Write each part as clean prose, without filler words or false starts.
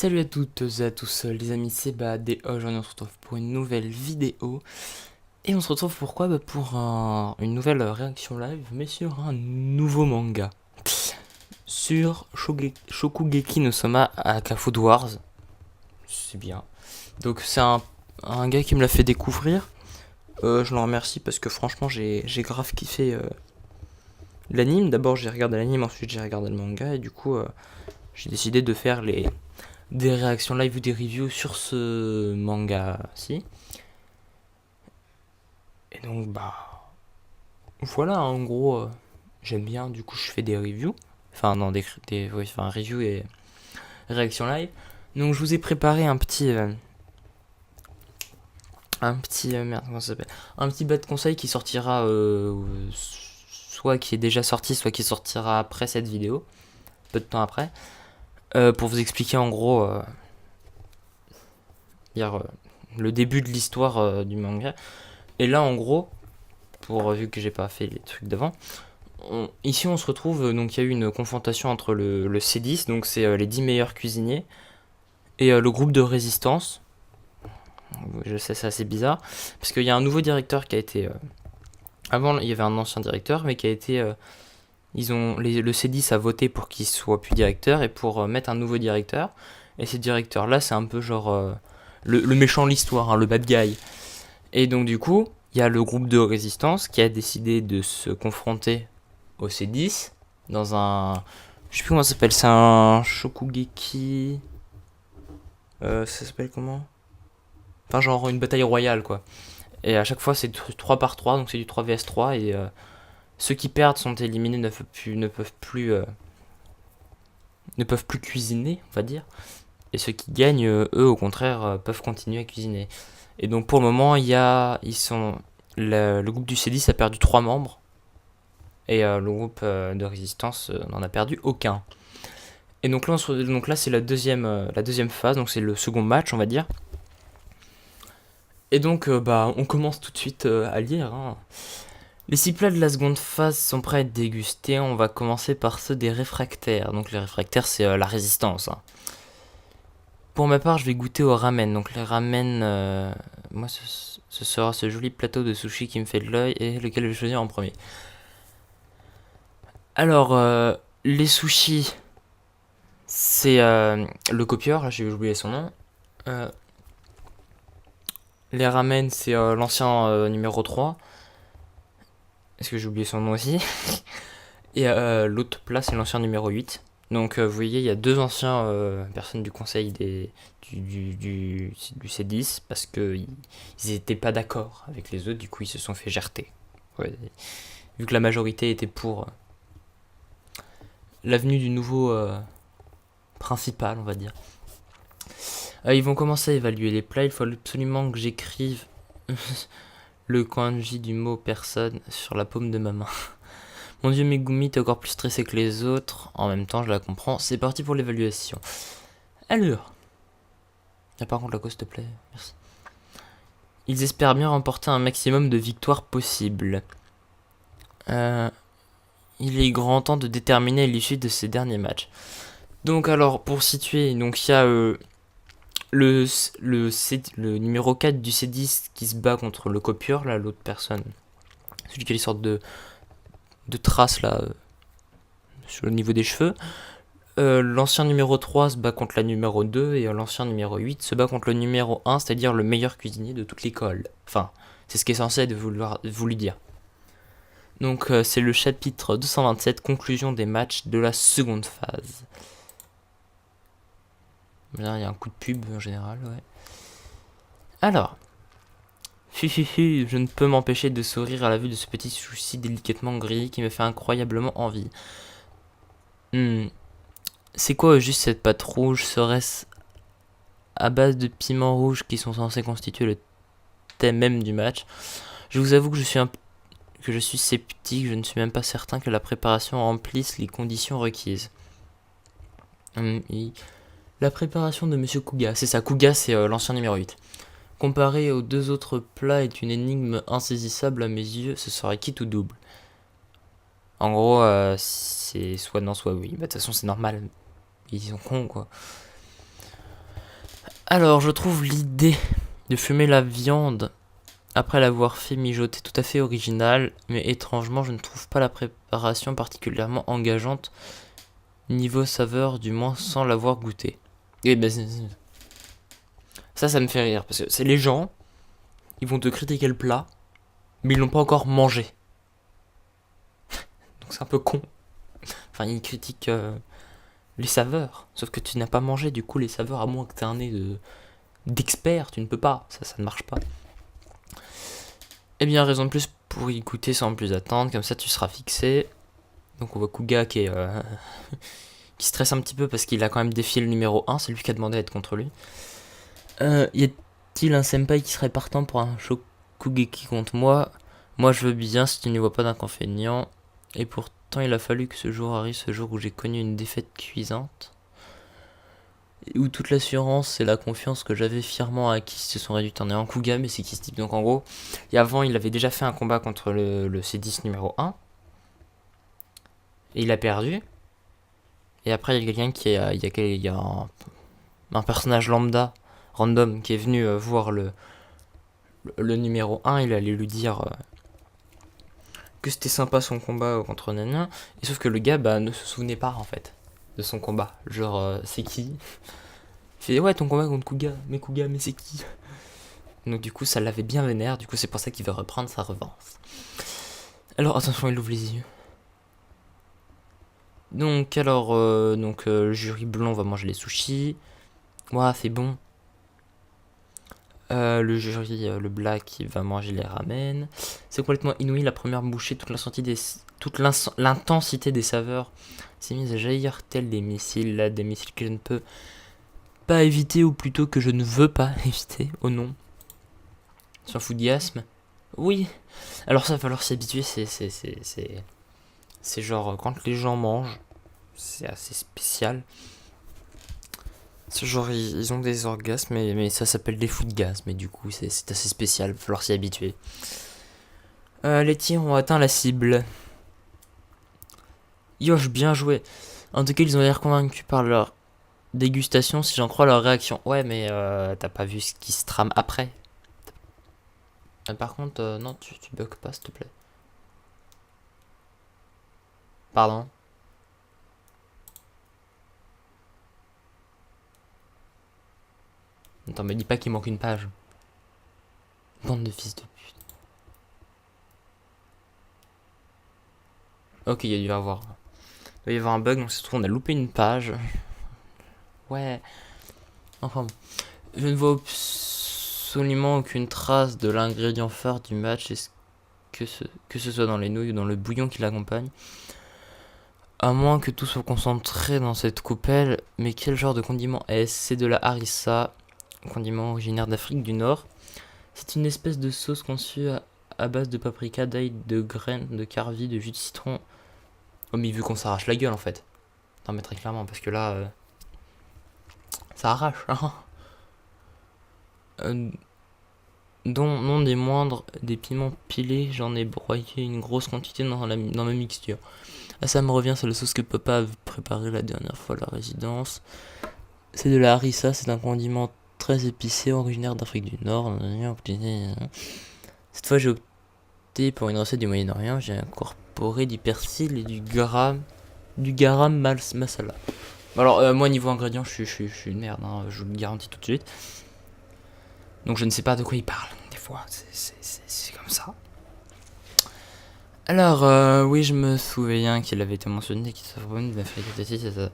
Salut à toutes et à tous les amis, c'est Bad et aujourd'hui on se retrouve pour une nouvelle vidéo. Et on se retrouve pourquoi pour une nouvelle réaction live, mais sur un nouveau manga. Sur Shokugeki no Soma Aka Food Wars. C'est bien. Donc c'est un gars qui me l'a fait découvrir. Je l'en remercie parce que franchement j'ai grave kiffé l'anime. D'abord j'ai regardé l'anime, ensuite j'ai regardé le manga et du coup j'ai décidé de faire des réactions live ou des reviews sur ce manga-ci. Et donc, voilà, en gros, j'aime bien, du coup, je fais des reviews. Enfin, non, oui, enfin, review et réaction live. Donc, je vous ai préparé merde, comment ça s'appelle? Un petit bas de conseil qui sortira, soit qui est déjà sorti, soit qui sortira après cette vidéo, peu de temps après, pour vous expliquer en gros, dire, le début de l'histoire du manga. Et là, en gros, vu que j'ai pas fait les trucs d'avant, ici on se retrouve, donc il y a eu une confrontation entre le C10, donc c'est les 10 meilleurs cuisiniers, et le groupe de résistance. Je sais, c'est assez bizarre, parce qu'il y a un nouveau directeur qui a été... avant, il y avait un ancien directeur, mais qui a été... le C10 a voté pour qu'il soit plus directeur, et pour mettre un nouveau directeur. Et ce directeur-là, c'est un peu genre... le méchant de l'histoire, hein, le bad guy. Et donc du coup, il y a le groupe de résistance qui a décidé de se confronter au C10 dans un... Je sais plus comment ça s'appelle, c'est un Shokugeki... ça s'appelle comment? Enfin genre une bataille royale quoi. Et à chaque fois c'est 3 par 3, donc c'est du 3 vs 3 et ceux qui perdent sont éliminés, ne peuvent plus cuisiner, on va dire. Et ceux qui gagnent, eux au contraire, peuvent continuer à cuisiner. Et donc pour le moment, le groupe du C10 a perdu 3 membres. Et le groupe de résistance n'en a perdu aucun. Et donc là, c'est la deuxième phase, donc c'est le second match, on va dire. Et donc, on commence tout de suite à lire. Hein. Les 6 plats de la seconde phase sont prêts à être dégustés. On va commencer par ceux des réfractaires. Donc les réfractaires, c'est la résistance. Hein. Pour ma part, je vais goûter au ramen. Donc les ramen, moi, ce sera ce joli plateau de sushi qui me fait de l'œil et lequel je vais choisir en premier. Alors, les sushis, c'est le copieur, là j'ai oublié son nom. Les ramen, c'est l'ancien numéro 3. Est-ce que j'ai oublié son nom aussi? Et l'autre plat, c'est l'ancien numéro 8. Donc vous voyez, il y a deux anciens personnes du conseil du C10 parce qu'ils n'étaient pas d'accord avec les autres, du coup ils se sont fait gerter. Ouais, vu que la majorité était pour l'avenue du nouveau principal, on va dire. Ils vont commencer à évaluer les plats. Il faut absolument que j'écrive le kanji du mot personne sur la paume de ma main. Mon dieu, Megumi est encore plus stressé que les autres. En même temps, je la comprends. C'est parti pour l'évaluation. Alors. Ah, par contre, la cause, s'il te plaît. Merci. Ils espèrent bien remporter un maximum de victoires possibles. Il est grand temps de déterminer l'issue de ces derniers matchs. Donc, alors, pour situer, donc il y a le numéro 4 du C10 qui se bat contre le copieur, là, l'autre personne. Celui qui a les sortes de traces, là, sur le niveau des cheveux. L'ancien numéro 3 se bat contre la numéro 2 et l'ancien numéro 8 se bat contre le numéro 1, c'est-à-dire le meilleur cuisinier de toute l'école. Enfin, c'est ce qui est censé être voulu dire. Donc c'est le chapitre 227, conclusion des matchs de la seconde phase. Là, il y a un coup de pub en général, ouais. Alors, je ne peux m'empêcher de sourire à la vue de ce petit sushi délicatement grillé qui me fait incroyablement envie. C'est quoi juste cette pâte rouge? Serait-ce à base de piments rouges qui sont censés constituer le thème même du match? Je vous avoue que je suis sceptique, je ne suis même pas certain que la préparation remplisse les conditions requises. La préparation de Monsieur Kuga, c'est ça, Kuga c'est l'ancien numéro 8. Comparé aux deux autres plats est une énigme insaisissable à mes yeux, ce serait quitte ou double. En gros, c'est soit non, soit oui. Bah, de toute façon, c'est normal. Ils sont cons, quoi. Alors, je trouve l'idée de fumer la viande après l'avoir fait mijoter tout à fait originale, mais étrangement, je ne trouve pas la préparation particulièrement engageante niveau saveur, du moins sans l'avoir goûté. Et ben, ça me fait rire, parce que c'est les gens, ils vont te critiquer le plat, mais ils l'ont pas encore mangé. Donc c'est un peu con. Enfin, ils critiquent les saveurs, sauf que tu n'as pas mangé, du coup les saveurs, à moins que tu aies un nez d'expert, tu ne peux pas, ça ne marche pas. Eh bien, raison de plus pour y goûter sans plus attendre, comme ça tu seras fixé. Donc on voit Kuga qui stresse un petit peu parce qu'il a quand même défié le numéro 1, c'est lui qui a demandé à être contre lui. Y a-t-il un senpai qui serait partant pour un Shokugeki contre moi? Moi je veux bien si tu n'y vois pas d'inconvénient. Et pourtant il a fallu que ce jour arrive, ce jour où j'ai connu une défaite cuisante. Et où toute l'assurance et la confiance que j'avais fièrement acquis se sont réduites en néant. Kuga, mais c'est qui ce type? Donc en gros, et avant il avait déjà fait un combat contre le C10 numéro 1. Et il a perdu. Et après il y a quelqu'un il y a un personnage lambda, random, qui est venu voir le numéro 1, il allait lui dire que c'était sympa son combat contre Nania, et sauf que le gars ne se souvenait pas en fait de son combat. Genre, c'est qui? Il fait ouais, ton combat contre Kuga, mais c'est qui? Donc du coup, ça l'avait bien vénère, du coup, c'est pour ça qu'il veut reprendre sa revanche. Alors, attention, il ouvre les yeux. Donc, alors, le jury blanc va manger les sushis. Ouah, c'est bon. Le jury, le black, il va manger les ramen. C'est complètement inouï, la première bouchée, toute l'intensité des saveurs s'est mise à jaillir tel des missiles, là, des missiles que je ne peux pas éviter, ou plutôt que je ne veux pas éviter, oh non. Sur Foodiasme. Oui. Alors ça va falloir s'y habituer, c'est genre, quand les gens mangent, c'est assez spécial. C'est genre, ils ont des orgasmes, mais ça s'appelle des foodgasmes, et du coup, c'est assez spécial, il va falloir s'y habituer. Les tirs ont atteint la cible. Yosh, bien joué. En tout cas, ils ont l'air convaincus par leur dégustation, si j'en crois leur réaction. Ouais, mais t'as pas vu ce qui se trame après. Par contre, non, tu bugs pas, s'il te plaît. Pardon. Attends, me dis pas qu'il manque une page. Bande de fils de pute. Ok, il y a dû y avoir. Il va y avoir un bug, donc c'est trouve on a loupé une page. Ouais. Enfin, je ne vois absolument aucune trace de l'ingrédient phare du match, que ce soit dans les nouilles ou dans le bouillon qui l'accompagne. À moins que tout soit concentré dans cette coupelle, mais quel genre de condiment est-ce? C'est de la harissa, condiment originaire d'Afrique du Nord. C'est une espèce de sauce conçue à base de paprika, d'ail, de graines, de carvi, de jus de citron. Oh mais vu qu'on s'arrache la gueule en fait. Non mais très clairement, parce que là, ça arrache. Hein. Dont non des moindres, des piments pilés, j'en ai broyé une grosse quantité dans ma mixture. Ah, ça me revient, c'est la sauce que papa a préparée la dernière fois à la résidence. C'est de la harissa, c'est un condiment très épicé, originaire d'Afrique du Nord. Cette fois, j'ai opté pour une recette du Moyen-Orient. J'ai incorporé du persil et du garam masala. Alors, moi, niveau ingrédients, je suis une merde, hein, je vous le garantis tout de suite. Donc, je ne sais pas de quoi il parle. Des fois, c'est comme ça. Alors, oui, je me souviens qu'il avait été mentionné qu'il s'appelle d'Afrique c'est ça.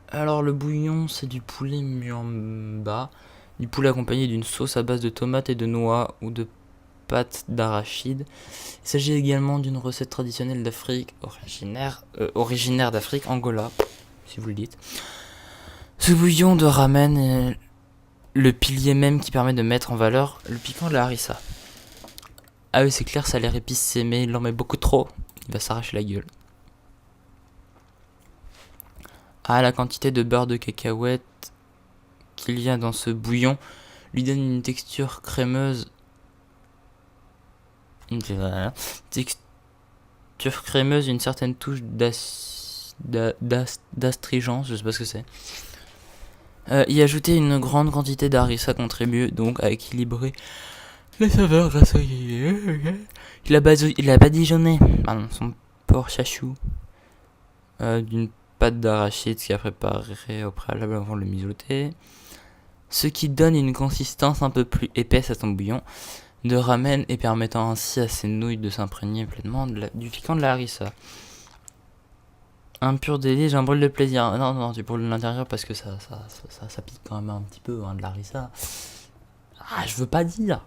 Alors, le bouillon, c'est du poulet muamba. Du poulet accompagné d'une sauce à base de tomates et de noix ou de pâtes d'arachide. Il s'agit également d'une recette traditionnelle d'Afrique, originaire d'Afrique, Angola, si vous le dites. Ce bouillon de ramen est le pilier même qui permet de mettre en valeur le piquant de la harissa. Ah oui, c'est clair, ça a l'air épicé, mais il en met beaucoup trop. Il va s'arracher la gueule. Ah, la quantité de beurre de cacahuète qu'il y a dans ce bouillon lui donne une texture crémeuse. Texture crémeuse, une certaine touche d'astringence, je sais pas ce que c'est. Y ajouter une grande quantité d'harissa contribue donc à équilibrer les saveurs grâce à... Il a badigeonné son porc chachou d'une pâte d'arachide qui a préparé au préalable avant de le mijoter. Ce qui donne une consistance un peu plus épaisse à son bouillon de ramen et permettant ainsi à ses nouilles de s'imprégner pleinement du piquant de la harissa. Un pur délice, j'ai un brûle de plaisir. Non, tu brûles l'intérieur parce que ça pique quand même un petit peu de la harissa. Ah, je veux pas dire.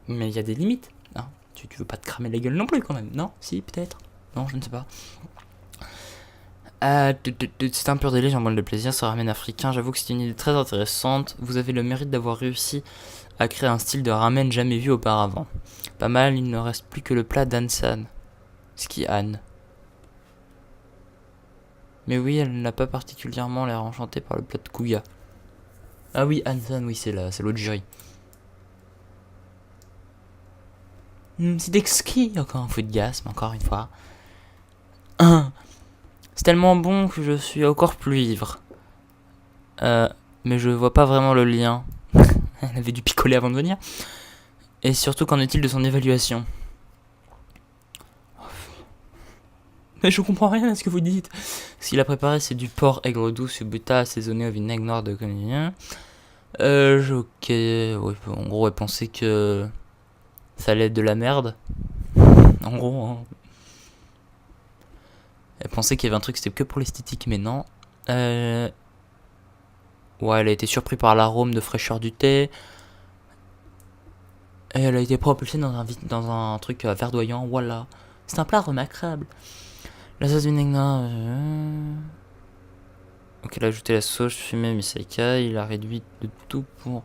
Mais il y a des limites. Hein. Tu veux pas te cramer la gueule non plus quand même. Non, si, peut-être. Non, je ne sais pas. C'est un pur délai, j'en brûle de plaisir, ce ramen africain, j'avoue que c'est une idée très intéressante. Vous avez le mérite d'avoir réussi à créer un style de ramen jamais vu auparavant. Pas mal, il ne reste plus que le plat d'Ansan. Ce qui est Anne. Mais oui, elle n'a pas particulièrement l'air enchantée par le plat de Kuya. Ah oui, Ansan, oui, c'est l'autre jury. C'est exquis, encore un fou de gaz, mais encore une fois. C'est tellement bon que je suis encore plus ivre. Mais je vois pas vraiment le lien. Elle avait dû picoler avant de venir. Et surtout, qu'en est-il de son évaluation? Mais je comprends rien à ce que vous dites. Ce qu'il a préparé, c'est du porc aigre doux subita assaisonné au vinaigre noir de Conignan. Ok, ouais, en gros, elle pensait que ça allait être de la merde. En gros, hein. Elle pensait qu'il y avait un truc, c'était que pour l'esthétique, mais non. Ouais, elle a été surprise par l'arôme de fraîcheur du thé. Et elle a été propulsée dans un truc verdoyant, voilà. C'est un plat remarquable. La sauce vinaigre. Ok, il a ajouté la sauce fumée Misaika, il a réduit de tout pour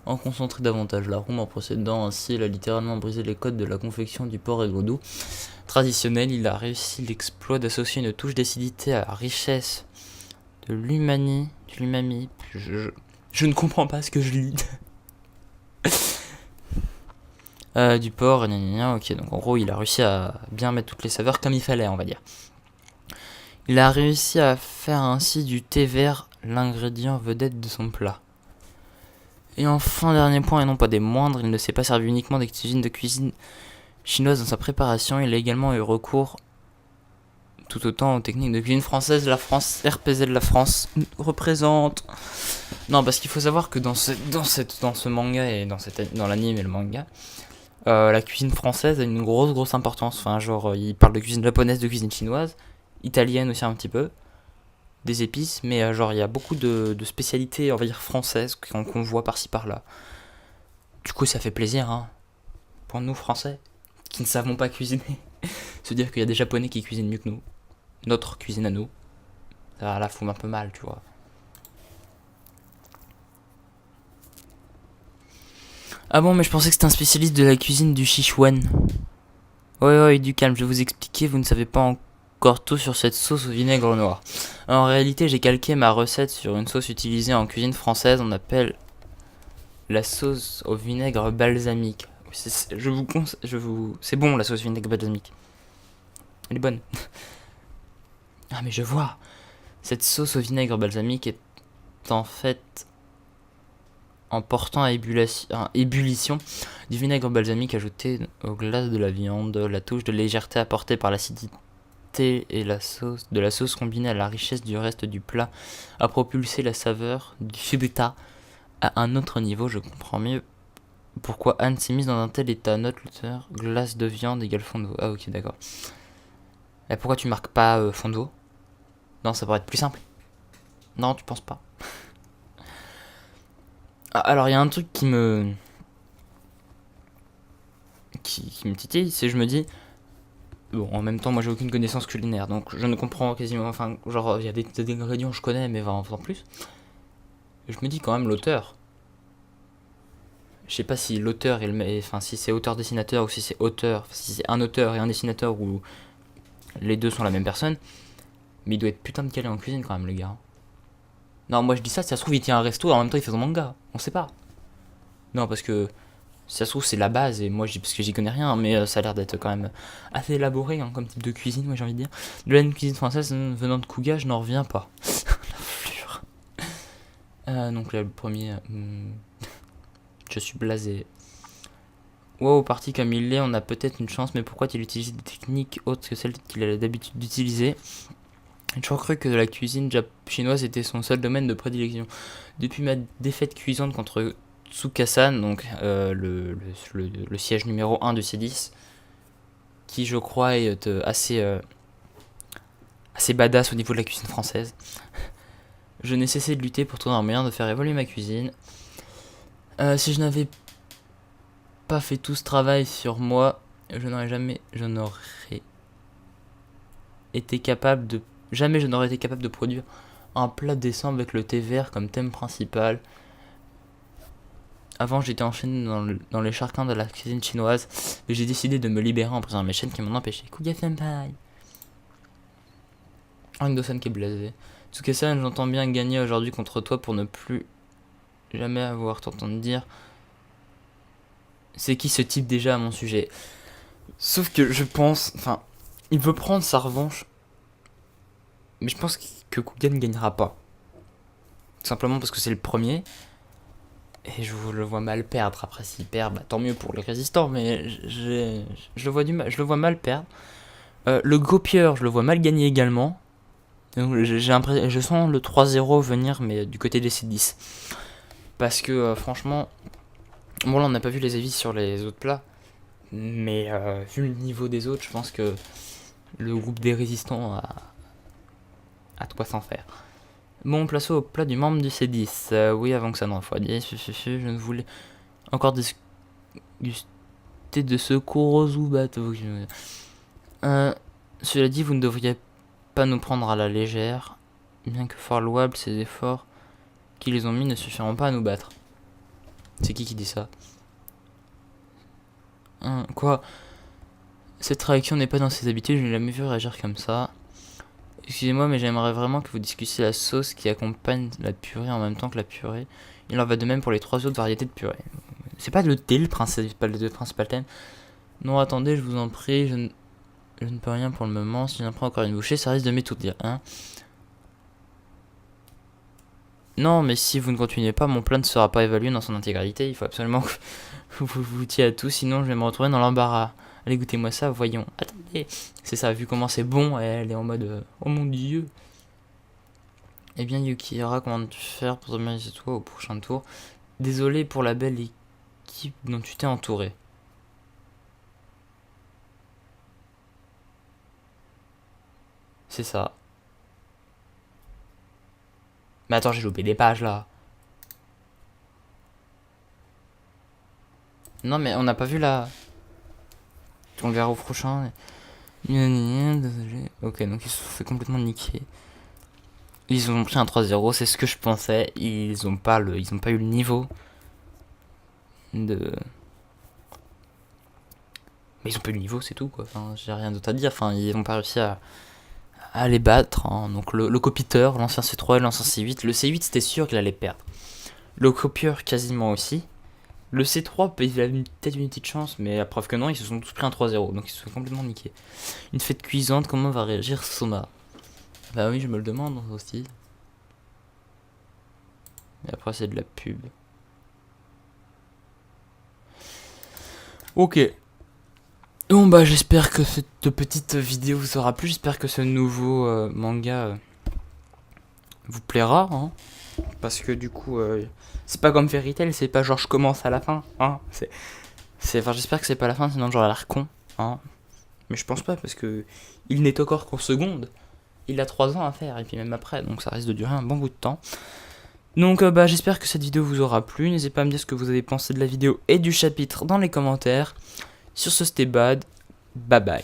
en concentrer davantage l'arôme en procédant ainsi. Il a littéralement brisé les codes de la confection du porc aigre doux traditionnel. Il a réussi l'exploit d'associer une touche d'acidité à la richesse de l'umami. Je ne comprends pas ce que je lis. Du porc, ok, donc en gros il a réussi à bien mettre toutes les saveurs comme il fallait, on va dire. Il a réussi à faire ainsi du thé vert l'ingrédient vedette de son plat. Et enfin, dernier point et non pas des moindres, il ne s'est pas servi uniquement des de cuisine chinoise dans sa préparation, il a également eu recours tout autant aux techniques de cuisine française. La France, RPZ de la France représente. Non, parce qu'il faut savoir que dans ce manga et dans l'anime et le manga, la cuisine française a une grosse importance. Enfin, genre, il parle de cuisine japonaise, de cuisine chinoise, italienne aussi un petit peu, des épices, mais genre, il y a beaucoup de spécialités, on va dire, françaises qu'on voit par-ci par-là. Du coup, ça fait plaisir, hein, pour nous, Français, qui ne savons pas cuisiner, se dire qu'il y a des Japonais qui cuisinent mieux que nous. Notre cuisine à nous. Ça la fout un peu mal, tu vois. Ah bon, mais je pensais que c'était un spécialiste de la cuisine du Sichuan. Ouais, du calme, je vais vous expliquer, vous ne savez pas encore tout sur cette sauce au vinaigre noir. En réalité, j'ai calqué ma recette sur une sauce utilisée en cuisine française, on appelle la sauce au vinaigre balsamique. C'est bon la sauce vinaigre balsamique. Elle est bonne. Ah mais je vois. Cette sauce au vinaigre balsamique est en fait en portant à ébullition du vinaigre balsamique ajouté au glace de la viande, la touche de légèreté apportée par l'acidité et la sauce combinée à la richesse du reste du plat a propulsé la saveur du subita à un autre niveau. Je comprends mieux pourquoi Anne s'est mise dans un tel état. Note l'auteur, glace de viande égale fond d'eau. Ah ok, d'accord. Et pourquoi tu marques pas fond d'eau? Non, ça pourrait être plus simple. Non, tu penses pas? Alors, il y a un truc qui me titille, c'est je me dis... Bon, en même temps, moi j'ai aucune connaissance culinaire, donc je ne comprends quasiment... Enfin, genre, il y a des ingrédients que je connais, mais en plus. Et je me dis quand même, l'auteur... Je sais pas si l'auteur, enfin, si c'est auteur-dessinateur, ou si c'est auteur... Si c'est un auteur et un dessinateur, ou les deux sont la même personne... Mais il doit être putain de calé en cuisine quand même, le gars. Non, moi je dis ça, si ça se trouve, il tient un resto et en même temps il fait son manga. On sait pas. Non, parce que si ça se trouve, c'est la base. Et moi, parce que j'y connais rien, mais ça a l'air d'être quand même assez élaboré hein, comme type de cuisine, moi j'ai envie de dire. De la cuisine française venant de Kuga, je n'en reviens pas. La flure. Donc là, le premier... je suis blasé. Wow, parti comme il l'est, on a peut-être une chance, mais pourquoi il utilise des techniques autres que celles qu'il a l'habitude d'utiliser? J'ai toujours cru que la cuisine chinoise était son seul domaine de prédilection. Depuis ma défaite cuisante contre Tsukasa, donc le siège numéro 1 du C10, qui je crois est assez badass au niveau de la cuisine française, je n'ai cessé de lutter pour trouver un moyen de faire évoluer ma cuisine. Si je n'avais pas fait tout ce travail sur moi, je n'aurais été capable de produire un plat décent avec le thé vert comme thème principal. Avant, j'étais enchaîné dans les charcans de la cuisine chinoise, mais j'ai décidé de me libérer en présent mes chaînes qui m'en empêchaient. Kuga Senpai. Ando-san qui est blasé. Tsukasa, j'entends bien gagner aujourd'hui contre toi pour ne plus jamais avoir t'entendre dire c'est qui ce type déjà à mon sujet. Sauf que je pense, enfin, il veut prendre sa revanche, mais je pense que Kuga ne gagnera pas. Tout simplement parce que c'est le premier. Et je le vois mal perdre. Après, s'il perd, bah, tant mieux pour les résistants, mais je le vois mal perdre. Le Gopieur, je le vois mal gagner également. Donc, je sens le 3-0 venir, mais du côté des C10. Parce que, franchement, bon, là, on n'a pas vu les avis sur les autres plats. Mais vu le niveau des autres, je pense que le groupe des résistants a de quoi s'en faire. Bon, place au plat du membre du C10. Oui, avant que ça ne refroidisse, je ne voulais encore discuter de ce Kurozu bateau. Cela dit, vous ne devriez pas nous prendre à la légère. Bien que fort louables, ces efforts qu'ils ont mis ne suffiront pas à nous battre. C'est qui dit ça? Quoi? Cette réaction n'est pas dans ses habitudes, je n'ai jamais vu réagir comme ça. Excusez-moi, mais j'aimerais vraiment que vous discutiez la sauce qui accompagne la purée en même temps que la purée. Il en va de même pour les 3 autres variétés de purée. C'est pas le thé le principal thème. Non, attendez, je vous en prie, je ne peux rien pour le moment. Si j'en prends encore une bouchée, ça risque de m'étourdir, hein. Non, mais si vous ne continuez pas, mon plat ne sera pas évalué dans son intégralité. Il faut absolument que vous vous goûtiez à tout, sinon je vais me retrouver dans l'embarras. Allez, goûtez-moi ça, voyons. Attendez, c'est ça, vu comment c'est bon, elle est en mode oh mon dieu. Eh bien, Yukihira, comment vas-tu faire pour te toi au prochain tour? Désolé pour la belle équipe dont tu t'es entouré. C'est ça. Mais attends, j'ai loupé des pages là. Non, mais on n'a pas vu la. On le verra au prochain. Désolé. Ok, donc ils se sont fait complètement niquer. Ils ont pris un 3-0, c'est ce que je pensais. Ils ont pas eu le niveau de. Mais ils ont pas eu le niveau, c'est tout quoi. Enfin, j'ai rien d'autre à dire. Enfin, ils ont pas réussi à les battre, hein. Donc le copiteur, l'ancien C3, l'ancien C8. Le C8, c'était sûr qu'il allait perdre. Le copieur, quasiment aussi. Le C3, il a peut-être une petite chance, mais la preuve que non, ils se sont tous pris un 3-0, donc ils se sont complètement niqués. Une fête cuisante, comment va réagir Soma? Bah oui, je me le demande aussi. Et après, c'est de la pub. Ok. Bon bah j'espère que cette petite vidéo vous aura plu, j'espère que ce nouveau manga vous plaira, hein. Parce que du coup, c'est pas comme Fairy Tail, c'est pas genre je commence à la fin, hein. Enfin, j'espère que c'est pas la fin, sinon j'aurais l'air con, hein. Mais je pense pas, parce que il n'est encore qu'en seconde. Il a 3 ans à faire, et puis même après, donc ça risque de durer un bon bout de temps. Donc bah j'espère que cette vidéo vous aura plu, n'hésitez pas à me dire ce que vous avez pensé de la vidéo et du chapitre dans les commentaires. Sur ce, c'était Bad, bye bye.